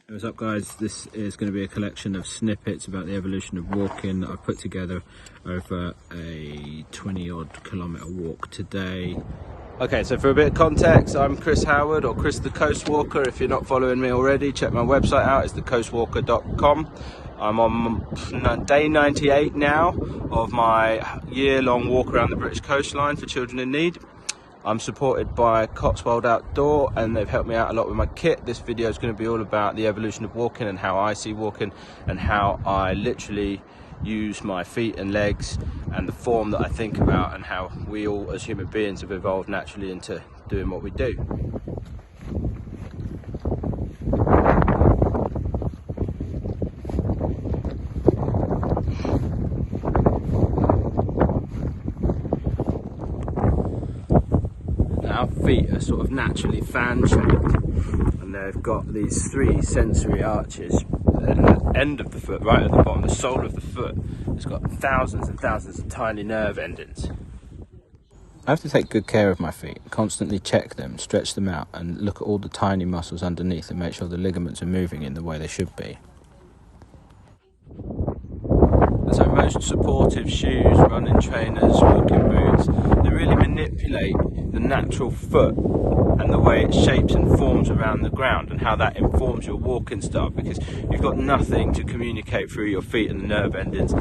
What's up guys, this is going to be a collection of snippets about the evolution of walking that I've put together over a 20 odd kilometre walk today. Okay, so for a bit of context, I'm Chris Howard, or Chris the Coast Walker. If you're not following me already, check my website out, it's thecoastwalker.com. I'm on day 98 now of my year-long walk around the British coastline for children in need. I'm supported by Cotswold Outdoor and they've helped me out a lot with my kit. This video is going to be all about the evolution of walking and how I see walking and how I literally use my feet and legs and the form that I think about, and how we all as human beings have evolved naturally into doing what we do. Our feet are sort of naturally fan shaped and they've got these three sensory arches at the end of the foot, right at the bottom. The sole of the foot has got thousands and thousands of tiny nerve endings. I have to take good care of my feet, constantly check them, stretch them out and look at all the tiny muscles underneath and make sure the ligaments are moving in the way they should be. So most supportive shoes, running trainers, walking boots, they really manipulate the natural foot and the way it shapes and forms around the ground and how that informs your walking style, because you've got nothing to communicate through your feet and the nerve endings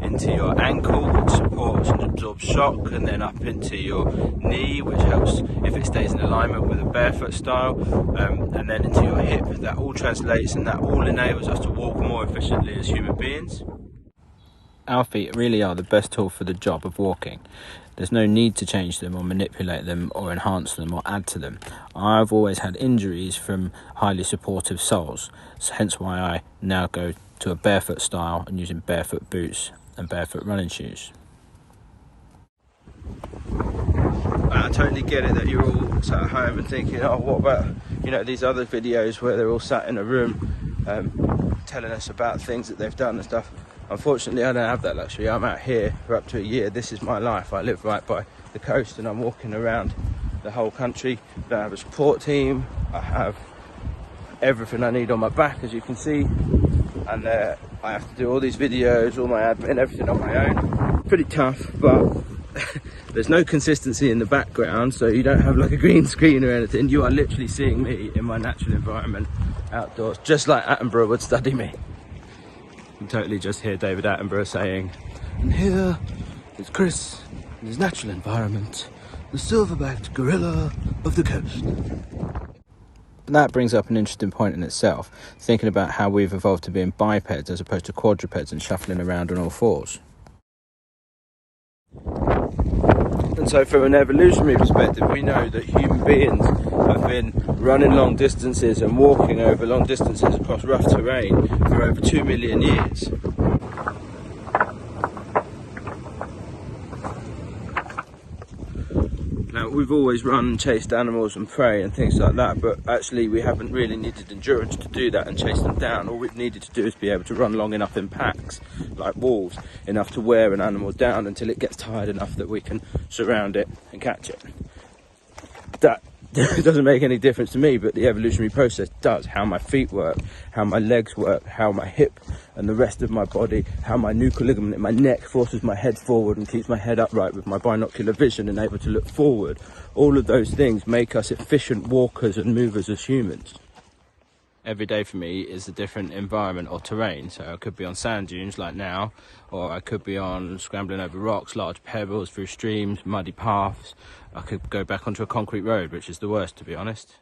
into your ankle, which supports and absorbs shock, and then up into your knee, which helps if it stays in alignment with a barefoot style, and then into your hip. That all translates and that all enables us to walk more efficiently as human beings. Our feet really are the best tool for the job of walking. There's no need to change them or manipulate them or enhance them or add to them. I've always had injuries from highly supportive soles, so hence why I now go to a barefoot style and using barefoot boots and barefoot running shoes. I totally get it that you're all sat at home and thinking, oh, what about these other videos where they're all sat in a room telling us about things that they've done and stuff. Unfortunately, I don't have that luxury. I'm out here for up to a year. This is my life. I live right by the coast and I'm walking around the whole country. I don't have a support team. I have everything I need on my back, as you can see. And I have to do all these videos, all my admin, everything on my own. Pretty tough, but there's no consistency in the background, so you don't have like a green screen or anything. You are literally seeing me in my natural environment outdoors, just like Attenborough would study me. You can totally just hear David Attenborough saying, and here is Chris in his natural environment, the silverbacked gorilla of the coast. That brings up an interesting point in itself, thinking about how we've evolved to being bipeds as opposed to quadrupeds and shuffling around on all fours. And so from an evolutionary perspective, we know that human beings have been running long distances and walking over long distances across rough terrain for over 2 million years. Now, we've always run and chased animals and prey and things like that, but actually we haven't really needed endurance to do that and chase them down. All we've needed to do is be able to run long enough in packs, like wolves, enough to wear an animal down until it gets tired enough that we can surround it and catch it. That doesn't make any difference to me, but the evolutionary process does. How my feet work, how my legs work, how my hip and the rest of my body, how my nuchal ligament in my neck forces my head forward and keeps my head upright with my binocular vision and able to look forward. All of those things make us efficient walkers and movers as humans. Every day for me is a different environment or terrain. So I could be on sand dunes like now, or I could be on scrambling over rocks, large pebbles, through streams, muddy paths. I could go back onto a concrete road, which is the worst, to be honest.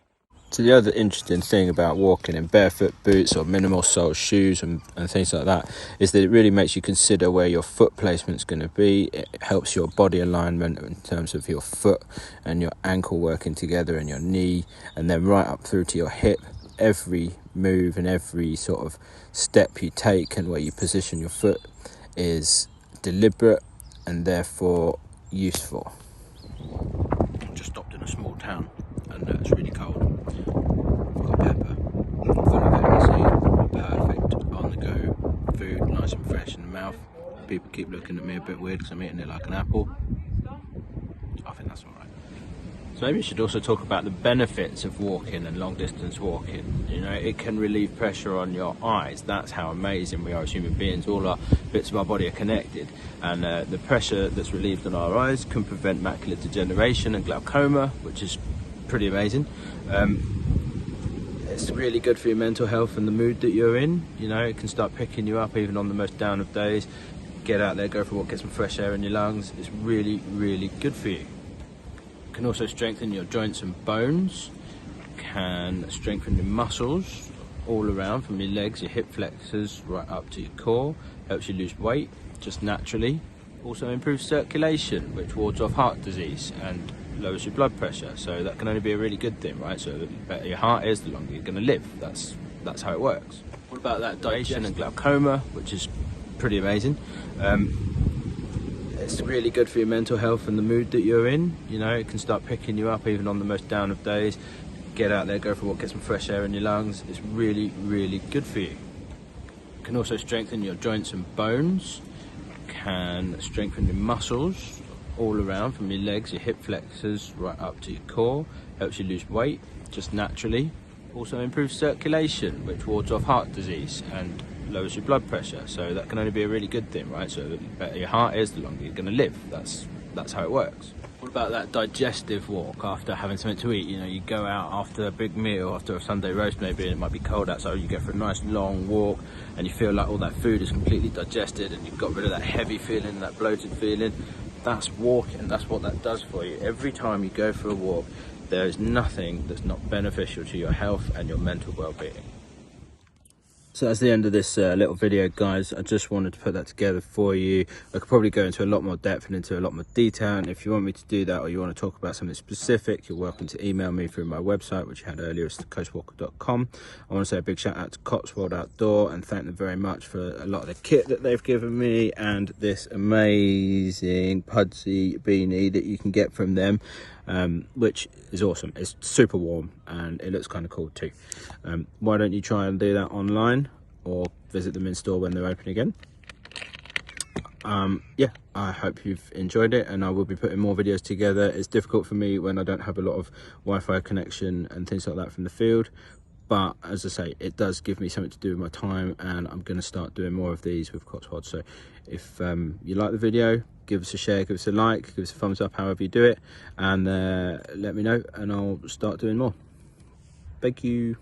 So the other interesting thing about walking in barefoot boots or minimal sole shoes and things like that is that it really makes you consider where your foot placement's going to be. It helps your body alignment in terms of your foot and your ankle working together and your knee, and then right up through to your hip. Every move and every sort of step you take and where you position your foot is deliberate and therefore useful. Just stopped in a small town and it's really cold. I've got pepper, full of vitamin C, perfect on the go food, nice and fresh in the mouth. People keep looking at me a bit weird because I'm eating it like an apple. I think that's alright. So maybe we should also talk about the benefits of walking and long distance walking. You know, it can relieve pressure on your eyes. That's how amazing we are as human beings. All our bits of our body are connected, and the pressure that's relieved on our eyes can prevent macular degeneration and glaucoma, which is pretty amazing. It's really good for your mental health and the mood that you're in. You know, it can start picking you up even on the most down of days. Get out there, go for a walk, get some fresh air in your lungs. It's really, really good for you. Can also strengthen your joints and bones, can strengthen your muscles all around, from your legs, your hip flexors right up to your core, helps you lose weight just naturally. Also improves circulation, which wards off heart disease and lowers your blood pressure, so that can only be a really good thing, right? So the better your heart is, the longer you're going to live. That's how it works. What about that digestion and glaucoma, which is pretty amazing? It's really good for your mental health and the mood that you're in. You know, it can start picking you up even on the most down of days. Get out there, go for a walk, get some fresh air in your lungs. It's really, really good for you. Can also strengthen your joints and bones, can strengthen your muscles all around, from your legs, your hip flexors right up to your core, helps you lose weight just naturally. Also improves circulation, which wards off heart disease and lowers your blood pressure, so that can only be a really good thing, right? So the better your heart is, the longer you're going to live. That's how it works. What about that digestive walk after having something to eat? You know, you go out after a big meal, after a Sunday roast maybe, and it might be cold outside, you go for a nice long walk and you feel like all that food is completely digested and you've got rid of that heavy feeling, that bloated feeling. That's walking. That's what that does for you. Every time you go for a walk, there is nothing that's not beneficial to your health and your mental well-being. So that's the end of this little video, guys. I just wanted to put that together for you. I could probably go into a lot more depth and into a lot more detail, and if you want me to do that, or you want to talk about something specific, you're welcome to email me through my website, which you had earlier, it's coastwalker.com. I want to say a big shout out to Cotswold Outdoor and thank them very much for a lot of the kit that they've given me and this amazing Pudsey beanie that you can get from them, which is awesome. It's super warm and it looks kind of cool too. Why don't you try and do that online or visit them in store when they're open again? Yeah, I hope you've enjoyed it, and I will be putting more videos together. It's difficult for me when I don't have a lot of Wi-Fi connection and things like that from the field, but as I say, it does give me something to do with my time, and I'm going to start doing more of these with Cotswold. So if you like the video, give us a share, give us a like, give us a thumbs up, however you do it, and let me know and I'll start doing more. Thank you.